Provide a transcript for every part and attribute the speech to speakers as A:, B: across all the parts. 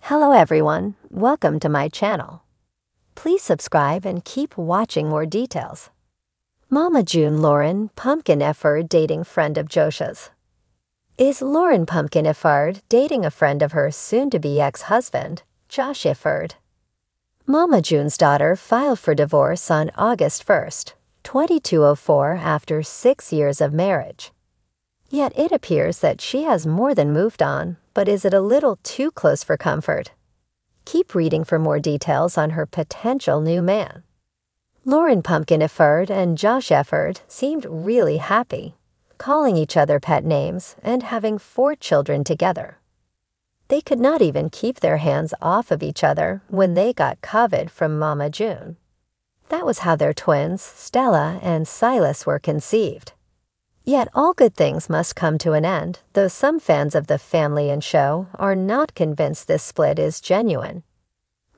A: Hello everyone, welcome to my channel. Please subscribe and keep watching more details. Mama June Lauryn Pumpkin Efford dating friend of Josh's. Is Lauryn Pumpkin Efford dating a friend of her soon-to-be ex-husband, Josh Efford? Mama June's daughter filed for divorce on August 1st, 2204 after 6 years of marriage. Yet it appears that she has more than moved on, but is it a little too close for comfort? Keep reading for more details on her potential new man. Lauryn Pumpkin Efford and Josh Efford seemed really happy, calling each other pet names and having 4 children together. They could not even keep their hands off of each other when they got COVID from Mama June. That was how their twins, Stella and Silas, were conceived. Yet all good things must come to an end, though some fans of the family and show are not convinced this split is genuine.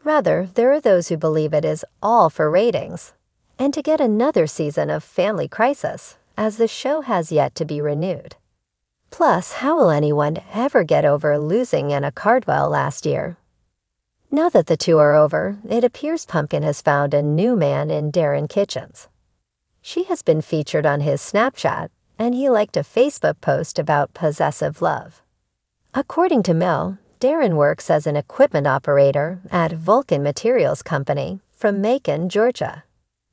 A: Rather, there are those who believe it is all for ratings, and to get another season of Family Crisis, as the show has yet to be renewed. Plus, how will anyone ever get over losing Anna Cardwell last year? Now that the two are over, it appears Pumpkin has found a new man in Darren Kitchens. She has been featured on his Snapchat, and he liked a Facebook post about possessive love. According to Mill, Darren works as an equipment operator at Vulcan Materials Company from Macon, Georgia.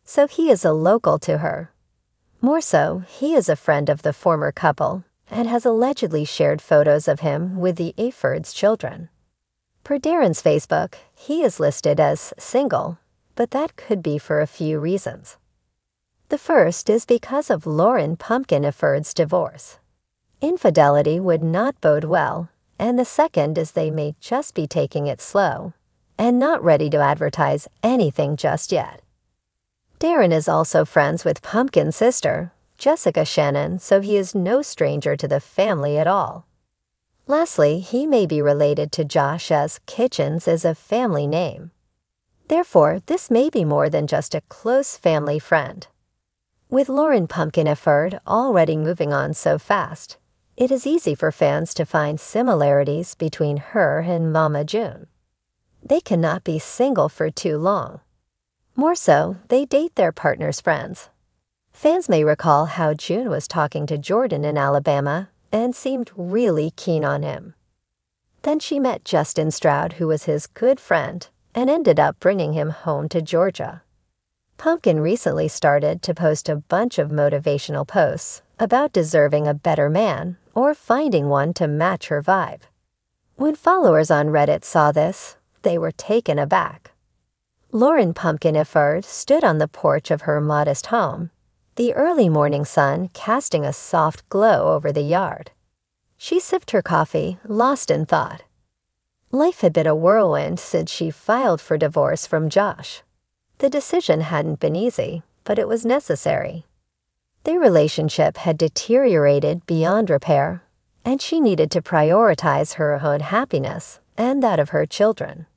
A: So he is a local to her. More so, he is a friend of the former couple and has allegedly shared photos of him with the Effords' children. Per Darren's Facebook, he is listed as single, but that could be for a few reasons. The first is because of Lauryn Pumpkin Efford's divorce. Infidelity would not bode well, and the second is they may just be taking it slow and not ready to advertise anything just yet. Darren is also friends with Pumpkin's sister, Jessica Shannon, so he is no stranger to the family at all. Lastly, he may be related to Josh, as Kitchens is a family name. Therefore, this may be more than just a close family friend. With Lauryn Pumpkin Efford already moving on so fast, it is easy for fans to find similarities between her and Mama June. They cannot be single for too long. More so, they date their partner's friends. Fans may recall how June was talking to Jordan in Alabama and seemed really keen on him. Then she met Justin Stroud, who was his good friend, and ended up bringing him home to Georgia. Pumpkin recently started to post a bunch of motivational posts about deserving a better man or finding one to match her vibe. When followers on Reddit saw this, they were taken aback. Lauryn Pumpkin Efford stood on the porch of her modest home, the early morning sun casting a soft glow over the yard. She sipped her coffee, lost in thought. Life had been a whirlwind since she filed for divorce from Josh. The decision hadn't been easy, but it was necessary. Their relationship had deteriorated beyond repair, and she needed to prioritize her own happiness and that of her children.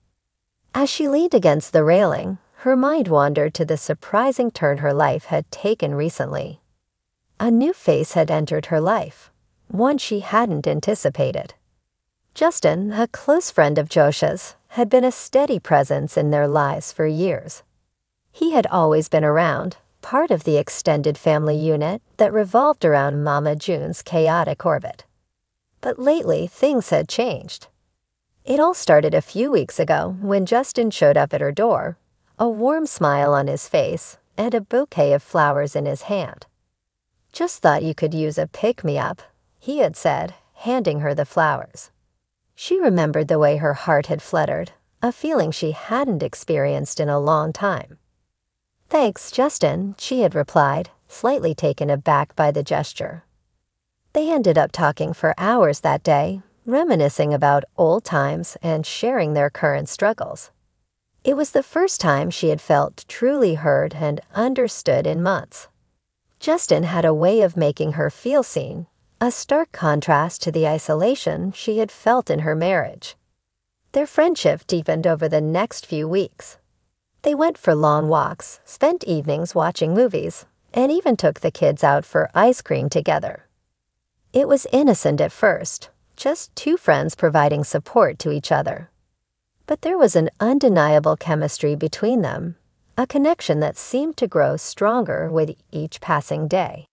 A: As she leaned against the railing, her mind wandered to the surprising turn her life had taken recently. A new face had entered her life, one she hadn't anticipated. Justin, a close friend of Josh's, had been a steady presence in their lives for years. He had always been around, part of the extended family unit that revolved around Mama June's chaotic orbit. But lately, things had changed. It all started a few weeks ago when Justin showed up at her door, a warm smile on his face and a bouquet of flowers in his hand. "Just thought you could use a pick-me-up," he had said, handing her the flowers. She remembered the way her heart had fluttered, a feeling she hadn't experienced in a long time. "Thanks, Justin," she had replied, slightly taken aback by the gesture. They ended up talking for hours that day, reminiscing about old times and sharing their current struggles. It was the first time she had felt truly heard and understood in months. Justin had a way of making her feel seen, a stark contrast to the isolation she had felt in her marriage. Their friendship deepened over the next few weeks. They went for long walks, spent evenings watching movies, and even took the kids out for ice cream together. It was innocent at first, just 2 friends providing support to each other. But there was an undeniable chemistry between them, a connection that seemed to grow stronger with each passing day.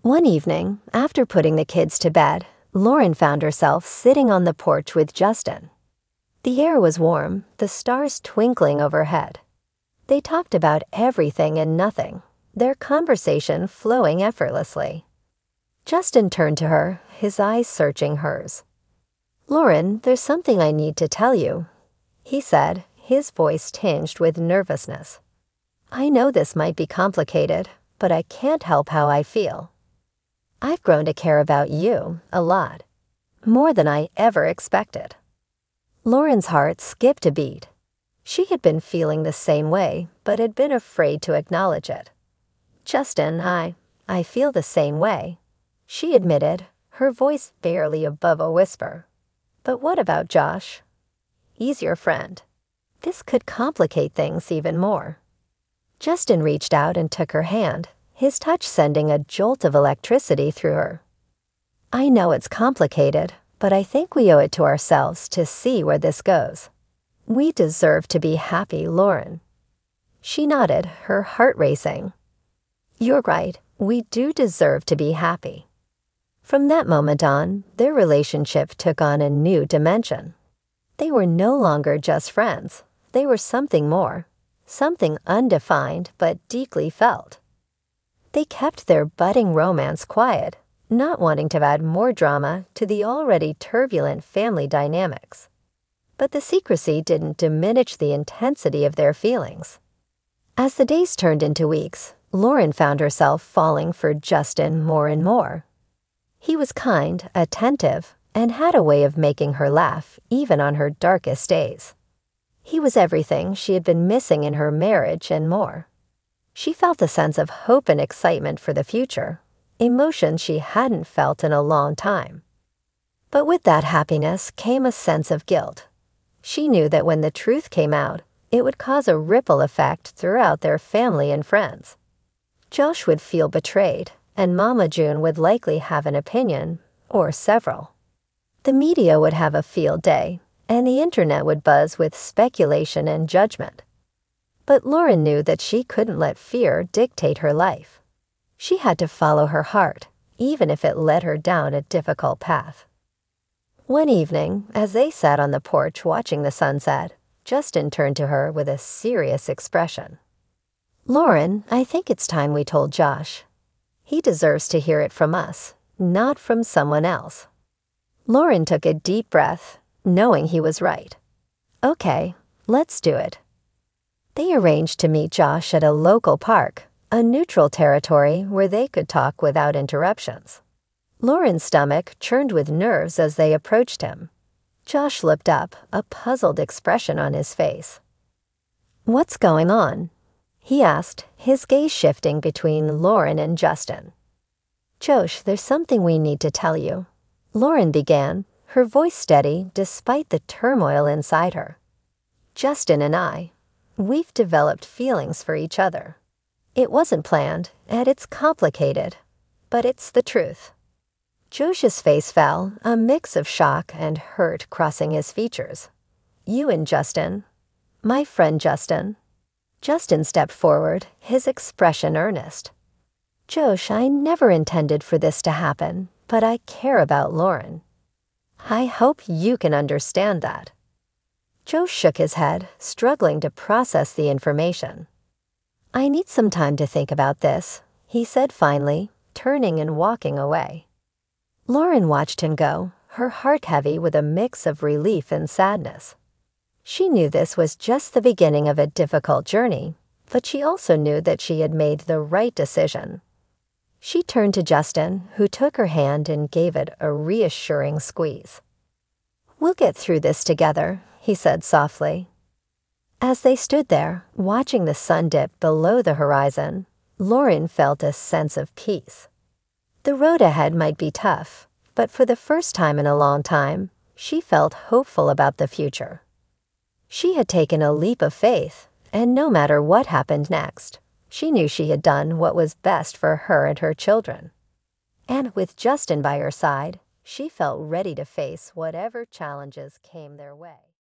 A: One evening, after putting the kids to bed, Lauryn found herself sitting on the porch with Justin. The air was warm, the stars twinkling overhead. They talked about everything and nothing, their conversation flowing effortlessly. Justin turned to her, his eyes searching hers. "Lauryn, there's something I need to tell you," he said, his voice tinged with nervousness. "I know this might be complicated, but I can't help how I feel. I've grown to care about you a lot, more than I ever expected." Lauryn's heart skipped a beat. She had been feeling the same way, but had been afraid to acknowledge it. "Justin, I feel the same way," she admitted, her voice barely above a whisper. "But what about Josh? He's your friend. This could complicate things even more." Justin reached out and took her hand, his touch sending a jolt of electricity through her. "I know it's complicated, but I think we owe it to ourselves to see where this goes. We deserve to be happy, Lauryn." She nodded, her heart racing. "You're right, we do deserve to be happy." From that moment on, their relationship took on a new dimension. They were no longer just friends. They were something more, something undefined but deeply felt. They kept their budding romance quiet, not wanting to add more drama to the already turbulent family dynamics. But the secrecy didn't diminish the intensity of their feelings. As the days turned into weeks, Lauryn found herself falling for Justin more and more. He was kind, attentive, and had a way of making her laugh, even on her darkest days. He was everything she had been missing in her marriage and more. She felt a sense of hope and excitement for the future, emotions she hadn't felt in a long time. But with that happiness came a sense of guilt. She knew that when the truth came out, it would cause a ripple effect throughout their family and friends. Josh would feel betrayed, and Mama June would likely have an opinion, or several. The media would have a field day, and the internet would buzz with speculation and judgment. But Lauryn knew that she couldn't let fear dictate her life. She had to follow her heart, even if it led her down a difficult path. One evening, as they sat on the porch watching the sunset, Justin turned to her with a serious expression. "Lauryn, I think it's time we told Josh. He deserves to hear it from us, not from someone else." Lauryn took a deep breath, knowing he was right. "Okay, let's do it." They arranged to meet Josh at a local park, a neutral territory where they could talk without interruptions. Lauryn's stomach churned with nerves as they approached him. Josh looked up, a puzzled expression on his face. "What's going on?" he asked, his gaze shifting between Lauryn and Justin. "Josh, there's something we need to tell you," Lauryn began, her voice steady despite the turmoil inside her. "Justin and we've developed feelings for each other. It wasn't planned, and it's complicated, but it's the truth." Josh's face fell, a mix of shock and hurt crossing his features. "You and Justin? My friend Justin?" Justin stepped forward, his expression earnest. "Josh, I never intended for this to happen, but I care about Lauryn. I hope you can understand that." Josh shook his head, struggling to process the information. "I need some time to think about this," he said finally, turning and walking away. Lauryn watched him go, her heart heavy with a mix of relief and sadness. She knew this was just the beginning of a difficult journey, but she also knew that she had made the right decision. She turned to Justin, who took her hand and gave it a reassuring squeeze. "We'll get through this together," he said softly. As they stood there, watching the sun dip below the horizon, Lauryn felt a sense of peace. The road ahead might be tough, but for the first time in a long time, she felt hopeful about the future. She had taken a leap of faith, and no matter what happened next, she knew she had done what was best for her and her children. And with Justin by her side, she felt ready to face whatever challenges came their way.